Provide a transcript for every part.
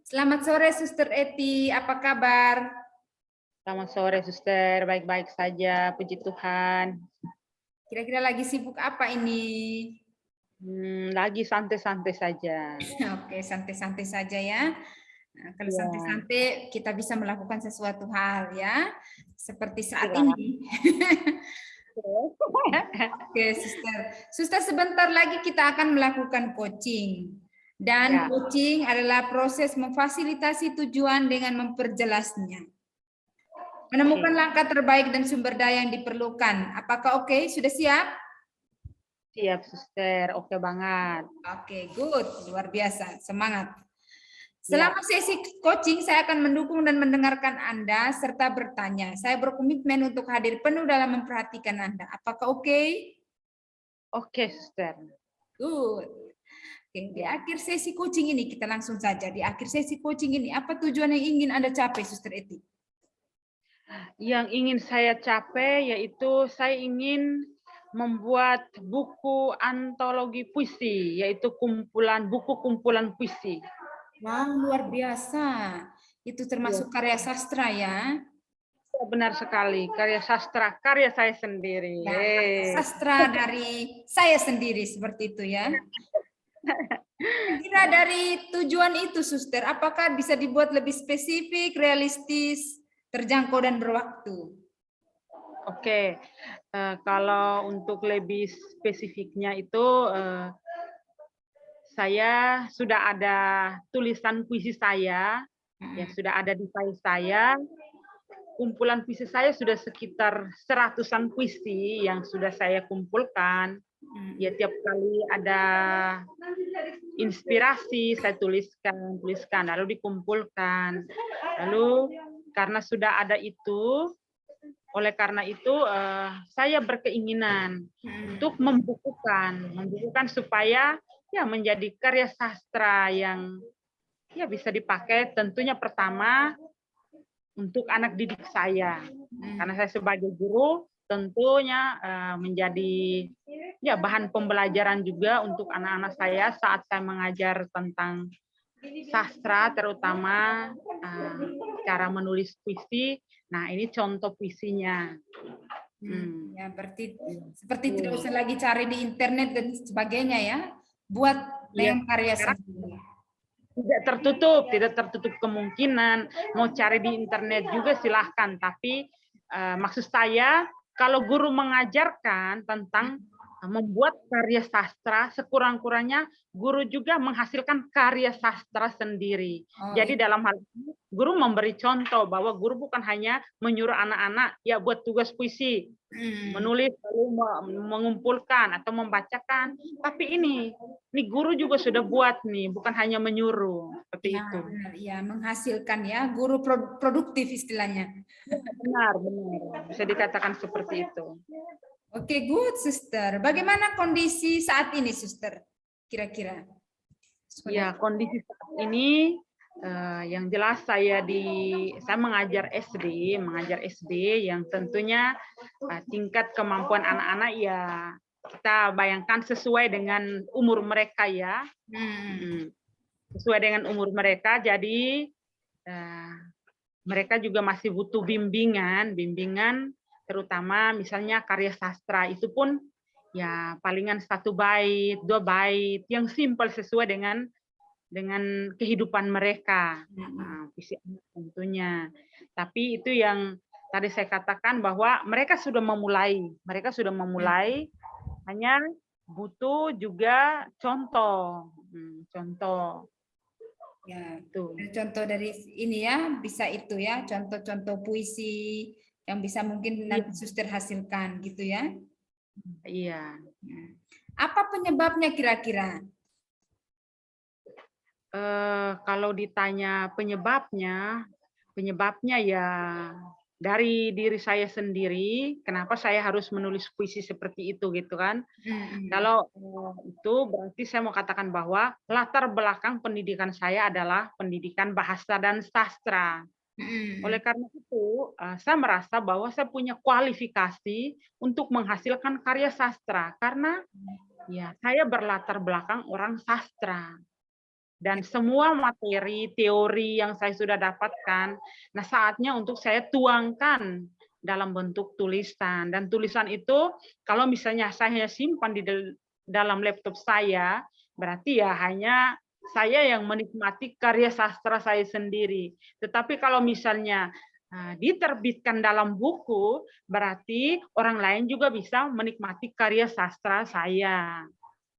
Selamat sore, Suster Eti. Apa kabar? Selamat sore, Suster. Baik-baik saja, puji Tuhan. Kira-kira lagi sibuk apa ini? Lagi santai-santai saja. Oke, santai-santai saja ya. Nah, kalau Ya, santai-santai kita bisa melakukan sesuatu hal ya, seperti saat silakan. ini. Oke, Suster. Suster, sebentar lagi kita akan melakukan coaching. Dan Ya, coaching adalah proses memfasilitasi tujuan dengan memperjelasnya. Menemukan oke. langkah terbaik dan sumber daya yang diperlukan. Apakah oke? Sudah siap? Siap, Suster. Oke banget. Oke, good. Luar biasa. Semangat. Ya, Selama sesi coaching, saya akan mendukung dan mendengarkan Anda serta bertanya. Saya berkomitmen untuk hadir penuh dalam memperhatikan Anda. Apakah oke? oke, Suster. Good. Oke, di akhir sesi coaching ini kita langsung saja. Di akhir sesi coaching ini, apa tujuan yang ingin Anda capai, Suster Eti? Yang ingin saya capai yaitu saya ingin membuat buku antologi puisi, yaitu buku kumpulan puisi. Wow, luar biasa. Itu Ya, termasuk karya sastra ya. benar sekali. Karya sastra, karya saya sendiri. Ya, karya sastra dari saya sendiri seperti itu ya. Kira dari tujuan itu, Suster, apakah bisa dibuat lebih spesifik, realistis, terjangkau dan berwaktu? Oke, kalau untuk lebih spesifiknya itu, saya sudah ada tulisan puisi saya, yang sudah ada di file saya. Kumpulan puisi saya sudah sekitar 100-an puisi yang sudah saya kumpulkan. Ya tiap kali ada inspirasi saya tuliskan, lalu dikumpulkan. Lalu karena sudah ada itu, oleh karena itu saya berkeinginan untuk membukukan supaya ya menjadi karya sastra yang ya bisa dipakai tentunya pertama untuk anak didik saya. Karena saya sebagai guru tentunya menjadi ya bahan pembelajaran juga untuk anak-anak saya saat saya mengajar tentang sastra, terutama cara menulis puisi. Nah, ini contoh puisinya. Ya, berarti seperti tidak usah lagi cari di internet dan sebagainya ya. Buat Iya, dengan karya sekarang sendiri. tidak tertutup kemungkinan mau cari di internet juga silahkan. Tapi maksud saya kalau guru mengajarkan tentang membuat karya sastra, sekurang-kurangnya guru juga menghasilkan karya sastra sendiri. Oh, Jadi dalam hal ini guru memberi contoh bahwa guru bukan hanya menyuruh anak-anak ya buat tugas puisi, menulis lalu mengumpulkan atau membacakan, tapi ini guru juga sudah buat nih, bukan hanya menyuruh seperti ya, itu. benar, ya, menghasilkan ya, guru produktif istilahnya. Benar, bisa dikatakan seperti itu. Oke, good, Suster. Bagaimana kondisi saat ini, Suster? Kira-kira? Ya, kondisi saat ini yang jelas saya mengajar SD yang tentunya tingkat kemampuan anak-anak ya kita bayangkan sesuai dengan umur mereka ya. Sesuai dengan umur mereka, jadi mereka juga masih butuh bimbingan terutama misalnya karya sastra itu pun ya palingan 1 bait, 2 bait yang simpel sesuai dengan kehidupan mereka. Visi tentunya. Tapi itu yang tadi saya katakan bahwa mereka sudah memulai, hanya butuh juga contoh. Contoh. Ya, Tuh. contoh dari ini ya, bisa itu ya, contoh-contoh puisi yang bisa mungkin nanti Suster hasilkan gitu ya. Iya. Apa penyebabnya kira-kira? Kalau ditanya penyebabnya ya dari diri saya sendiri. Kenapa saya harus menulis puisi seperti itu gitu kan? Kalau itu berarti saya mau katakan bahwa latar belakang pendidikan saya adalah pendidikan bahasa dan sastra. Oleh karena itu, saya merasa bahwa saya punya kualifikasi untuk menghasilkan karya sastra karena ya saya berlatar belakang orang sastra. dan semua materi, teori yang saya sudah dapatkan, nah saatnya untuk saya tuangkan dalam bentuk tulisan. Dan tulisan itu kalau misalnya saya simpan di dalam laptop saya, berarti ya hanya saya yang menikmati karya sastra saya sendiri. Tetapi kalau misalnya diterbitkan dalam buku, berarti orang lain juga bisa menikmati karya sastra saya.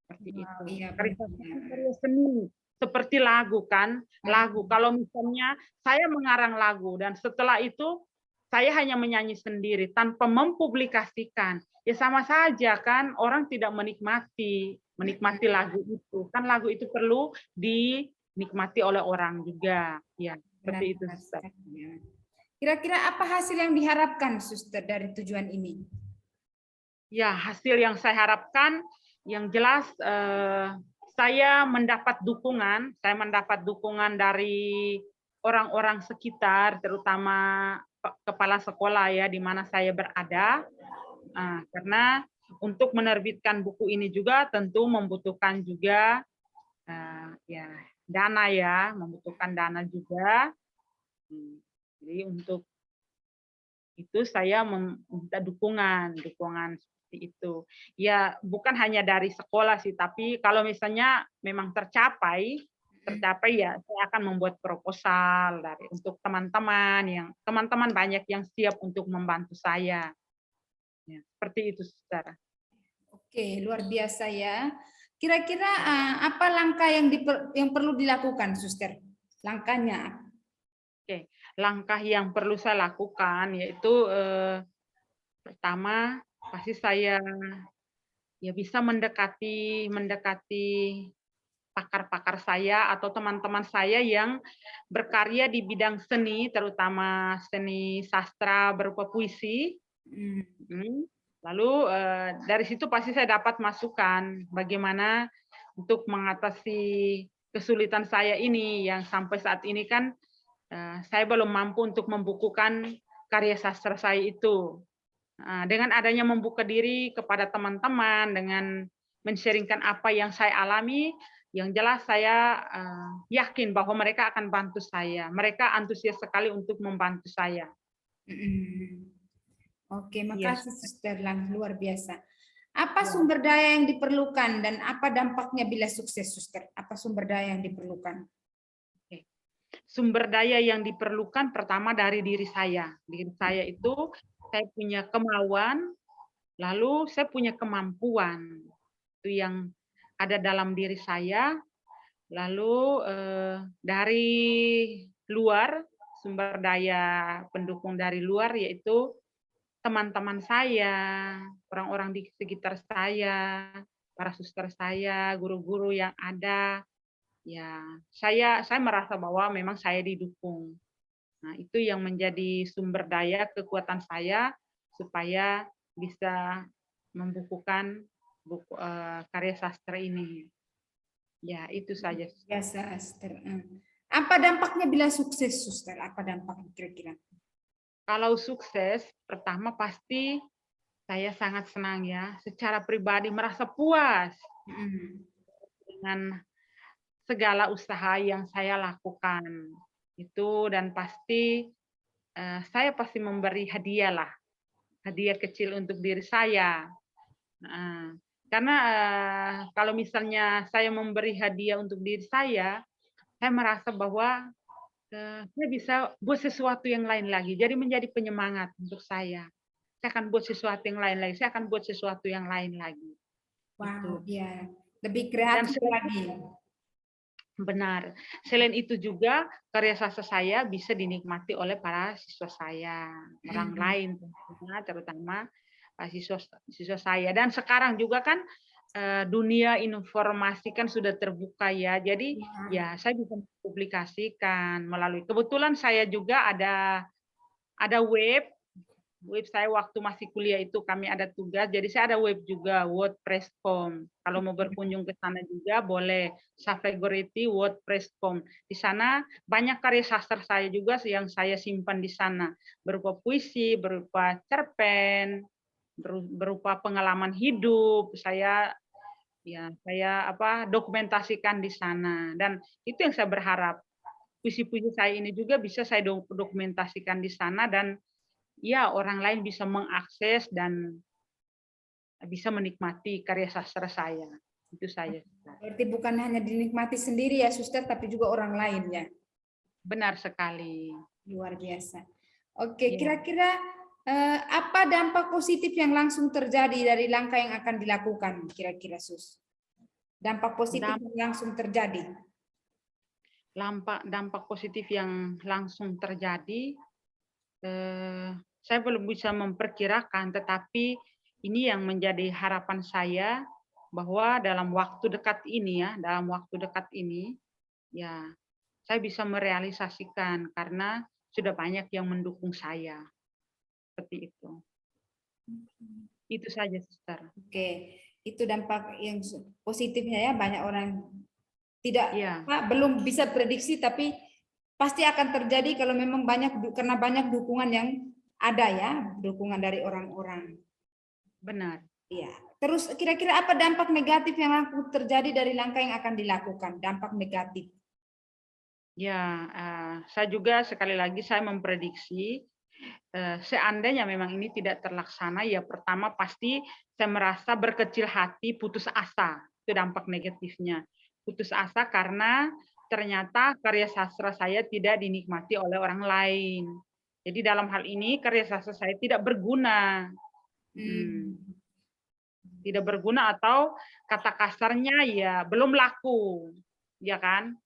Seperti itu. Iya Karya sastra benar. itu karya seni. Seperti lagu kan, lagu. Kalau misalnya saya mengarang lagu dan setelah itu saya hanya menyanyi sendiri tanpa mempublikasikan, ya sama saja kan orang tidak menikmati lagu itu. Kan lagu itu perlu dinikmati oleh orang juga. Ya, seperti itu. Kira-kira apa hasil yang diharapkan, Suster, dari tujuan ini? Ya, hasil yang saya harapkan, yang jelas saya mendapat dukungan dari orang-orang sekitar, terutama kepala sekolah ya, di mana saya berada. Karena untuk menerbitkan buku ini juga tentu membutuhkan juga ya dana ya, membutuhkan dana juga. Jadi untuk itu saya meminta dukungan seperti itu. Ya bukan hanya dari sekolah sih, tapi kalau misalnya memang tercapai ya saya akan membuat proposal untuk teman-teman banyak yang siap untuk membantu saya. Ya, seperti itu, Saudara. Oke, luar biasa ya. Kira-kira apa langkah yang perlu dilakukan, Suster? Langkahnya? Oke, langkah yang perlu saya lakukan yaitu pertama pasti saya ya bisa mendekati pakar-pakar saya atau teman-teman saya yang berkarya di bidang seni, terutama seni sastra berupa puisi. Lalu dari situ pasti saya dapat masukan bagaimana untuk mengatasi kesulitan saya ini yang sampai saat ini kan saya belum mampu untuk membukukan karya sastra saya itu. Dengan adanya membuka diri kepada teman-teman, dengan men-sharingkan apa yang saya alami, yang jelas saya yakin bahwa mereka akan bantu saya. Mereka antusias sekali untuk membantu saya. Oke, makasih Suster, luar biasa. Apa sumber daya yang diperlukan dan apa dampaknya bila sukses, Suster? Apa sumber daya yang diperlukan? Sumber daya yang diperlukan pertama dari diri saya. Diri saya itu saya punya kemauan, lalu saya punya kemampuan. Itu yang ada dalam diri saya. Lalu dari luar, sumber daya pendukung dari luar yaitu teman-teman saya, orang-orang di sekitar saya, para suster saya, guru-guru yang ada. Ya, saya merasa bahwa memang saya didukung. Nah, itu yang menjadi sumber daya kekuatan saya supaya bisa membukukan buku karya sastra ini. Ya, itu saja. Biasa, Suster. Apa dampaknya bila sukses, Suster? Apa dampaknya kira-kira? Kalau sukses, pertama pasti saya sangat senang ya. Secara pribadi merasa puas dengan segala usaha yang saya lakukan. Itu dan pasti saya pasti memberi hadiah lah. Hadiah kecil untuk diri saya. Karena kalau misalnya saya memberi hadiah untuk diri saya merasa bahwa saya bisa buat sesuatu yang lain lagi. Jadi menjadi penyemangat untuk saya. Saya akan buat sesuatu yang lain lagi. Saya akan buat sesuatu yang lain lagi. Wow, iya. Lebih kreatif lagi. Benar. Selain itu juga karya sastra saya bisa dinikmati oleh para siswa saya, orang lain tentunya, terutama siswa saya. Dan sekarang juga kan dunia informasi kan sudah terbuka ya. Jadi ya saya bisa mempublikasikan melalui. Kebetulan saya juga ada web saya waktu masih kuliah itu kami ada tugas, jadi saya ada web juga, WordPress.com. Kalau mau berkunjung ke sana juga boleh, Savegority WordPress.com. Di sana banyak karya sastra saya juga yang saya simpan di sana, berupa puisi, berupa cerpen, berupa pengalaman hidup. Saya ya saya dokumentasikan di sana, dan itu yang saya berharap puisi-puisi saya ini juga bisa saya dokumentasikan di sana, dan ya orang lain bisa mengakses dan bisa menikmati karya sastra saya. Itu saja. Berarti bukan hanya dinikmati sendiri ya, Suster, tapi juga orang lain ya. Benar sekali. Luar biasa. Oke, Ya. kira-kira apa dampak positif yang langsung terjadi dari langkah yang akan dilakukan, kira-kira Sus? Dampak positif yang langsung terjadi. Dampak positif yang langsung terjadi, saya belum bisa memperkirakan, tetapi ini yang menjadi harapan saya bahwa dalam waktu dekat ini ya saya bisa merealisasikan karena sudah banyak yang mendukung saya. Seperti itu. Itu saja, Sister. Oke, itu dampak yang positifnya ya, banyak orang tidak Iya. belum bisa prediksi, tapi pasti akan terjadi kalau memang karena banyak dukungan yang ada ya, dukungan dari orang-orang. Benar. Iya. Terus kira-kira apa dampak negatif yang akan terjadi dari langkah yang akan dilakukan? Dampak negatif. Ya, saya juga sekali lagi saya memprediksi seandainya memang ini tidak terlaksana, ya pertama pasti saya merasa berkecil hati, putus asa. Itu dampak negatifnya. Putus asa karena ternyata karya sastra saya tidak dinikmati oleh orang lain. Jadi dalam hal ini karya sastra saya tidak berguna. Tidak berguna atau kata kasarnya ya belum laku. Ya kan?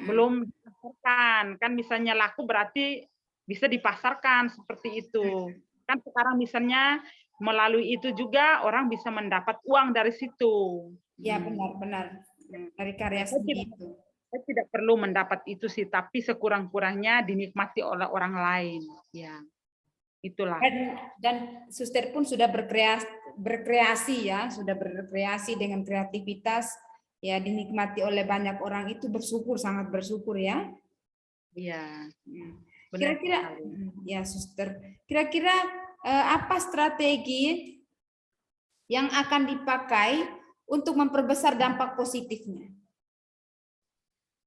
Belum dipasarkan. Kan misalnya laku berarti bisa dipasarkan seperti itu. Kan sekarang misalnya melalui itu juga orang bisa mendapat uang dari situ. Ya, benar-benar. Dari karya seni itu. Saya tidak perlu mendapat itu sih, tapi sekurang-kurangnya dinikmati oleh orang lain. Ya, itulah. Dan Suster pun sudah berkreasi ya, sudah berkreasi dengan kreativitas ya, dinikmati oleh banyak orang, itu bersyukur, sangat bersyukur ya. Iya. Kira-kira ya Suster, kira-kira apa strategi yang akan dipakai untuk memperbesar dampak positifnya?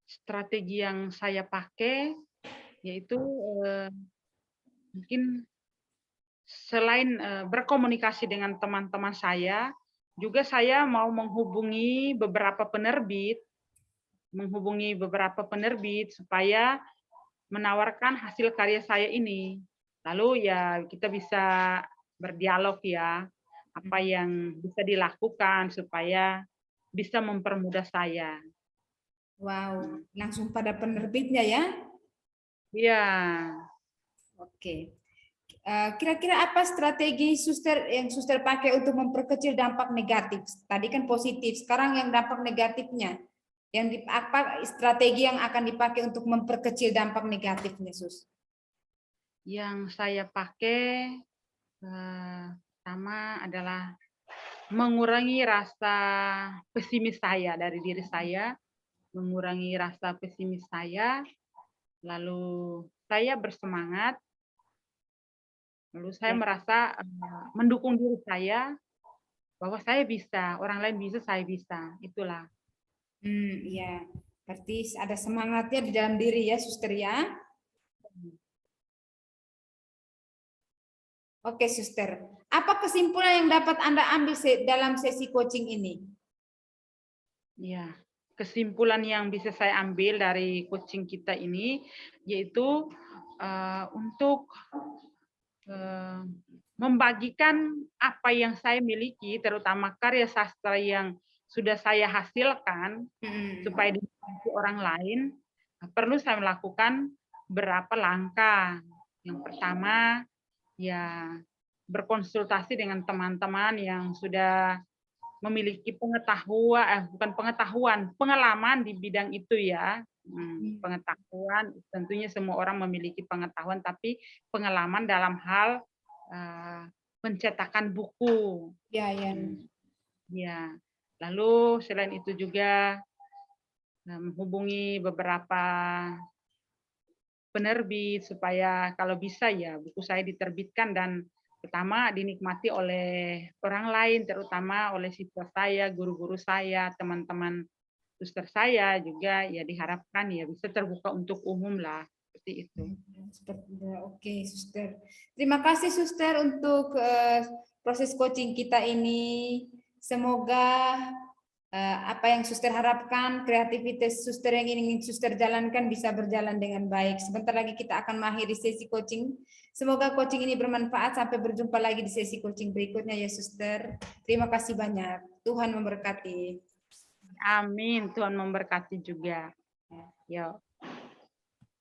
Strategi yang saya pakai yaitu mungkin selain berkomunikasi dengan teman-teman saya, juga saya mau menghubungi beberapa penerbit supaya menawarkan hasil karya saya ini. Lalu ya kita bisa berdialog ya, apa yang bisa dilakukan supaya bisa mempermudah saya. Wow, langsung pada penerbitnya ya? Iya. Oke. Kira-kira apa strategi yang Suster pakai untuk memperkecil dampak negatif? Tadi kan positif, sekarang yang dampak negatifnya. Apa strategi yang akan dipakai untuk memperkecil dampak negatifnya, Sus? Yang saya pakai pertama adalah mengurangi rasa pesimis saya dari diri saya, mengurangi rasa pesimis saya, lalu saya bersemangat, lalu saya merasa mendukung diri saya bahwa saya bisa, orang lain bisa, saya bisa, itulah. Iya, berarti ada semangatnya di dalam diri ya, Suster ya. Oke, Suster. Apa kesimpulan yang dapat Anda ambil dalam sesi coaching ini? Ya, kesimpulan yang bisa saya ambil dari coaching kita ini yaitu untuk membagikan apa yang saya miliki, terutama karya sastra yang sudah saya hasilkan, supaya dinikmati orang lain, perlu saya melakukan beberapa langkah. Yang pertama, ya berkonsultasi dengan teman-teman yang sudah memiliki pengalaman di bidang itu ya. Pengetahuan, tentunya semua orang memiliki pengetahuan, tapi pengalaman dalam hal pencetakan buku. Ya, ya. Ya. Lalu selain itu juga menghubungi beberapa penerbit supaya kalau bisa ya buku saya diterbitkan dan pertama dinikmati oleh orang lain, terutama oleh siswa saya, guru-guru saya, teman-teman suster saya juga, ya diharapkan ya bisa terbuka untuk umum lah, seperti itu. Oke, Suster. Terima kasih, Suster, untuk proses coaching kita ini. Semoga apa yang Suster harapkan, kreativitas Suster yang ingin Suster jalankan bisa berjalan dengan baik. Sebentar lagi kita akan mengakhiri sesi coaching. Semoga coaching ini bermanfaat. Sampai berjumpa lagi di sesi coaching berikutnya ya, Suster. Terima kasih banyak. Tuhan memberkati. Amin, Tuhan memberkati juga. Yo.